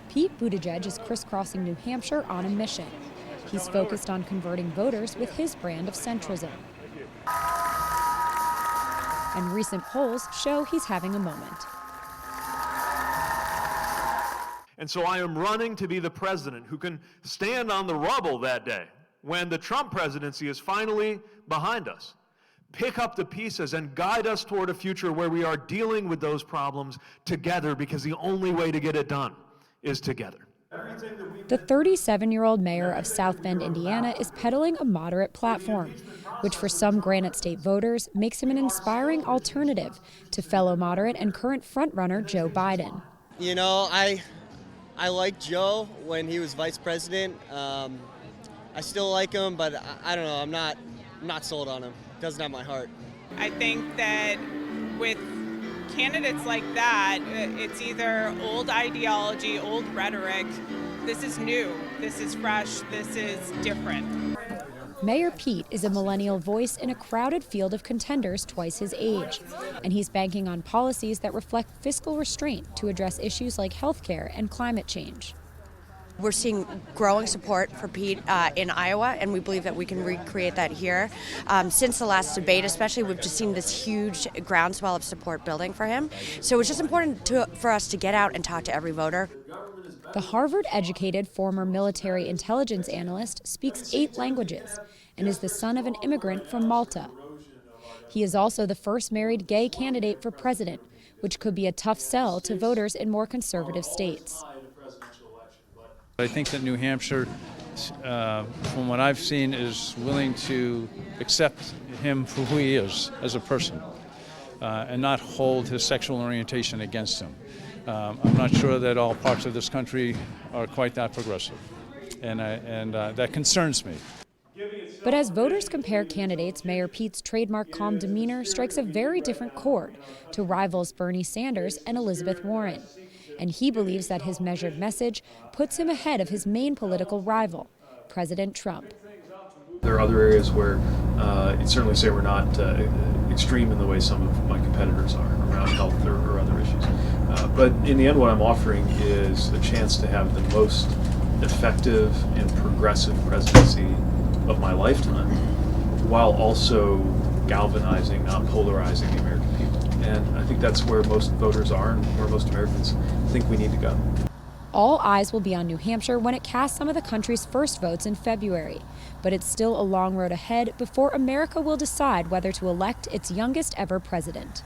Pete Buttigieg is crisscrossing New Hampshire on a mission. He's focused on converting voters with his brand of centrism. And recent polls show he's having a moment. And so I am running to be the president who can stand on the rubble that day when the Trump presidency is finally behind us, pick up the pieces and guide us toward a future where we are dealing with those problems together, because the only way to get it done is together. The 37-year-old mayor of South Bend, Indiana, is peddling a moderate platform, which for some Granite State voters makes him an inspiring alternative to fellow moderate and current frontrunner Joe Biden. You know, I liked Joe when he was vice president. I still like him, but I don't know. I'm not sold on him. Doesn't have my heart. I think that with candidates like that, it's either old ideology, old rhetoric. This is new, this is fresh, this is different. Mayor Pete is a millennial voice in a crowded field of contenders twice his age, and he's banking on policies that reflect fiscal restraint to address issues like health care and climate change. We're seeing growing support for Pete in Iowa, and we believe that we can recreate that here. Since the last debate especially, we've just seen this huge groundswell of support building for him. So it's just important for us to get out and talk to every voter. The Harvard-educated former military intelligence analyst speaks 8 languages and is the son of an immigrant from Malta. He is also the first married gay candidate for president, which could be a tough sell to voters in more conservative states. I think that New Hampshire, from what I've seen, is willing to accept him for who he is as a person and not hold his sexual orientation against him. I'm not sure that all parts of this country are quite that progressive, and that concerns me. But as voters compare candidates, Mayor Pete's trademark calm demeanor strikes a very different chord to rivals Bernie Sanders and Elizabeth Warren. And he believes that his measured message puts him ahead of his main political rival, President Trump. There are other areas where you'd certainly say we're not extreme in the way some of my competitors are around health or other issues. But in the end, what I'm offering is a chance to have the most effective and progressive presidency of my lifetime, while also galvanizing, not polarizing the American people. And I think that's where most voters are and where most Americans think we need to go. All eyes will be on New Hampshire when it casts some of the country's first votes in February. But it's still a long road ahead before America will decide whether to elect its youngest ever president.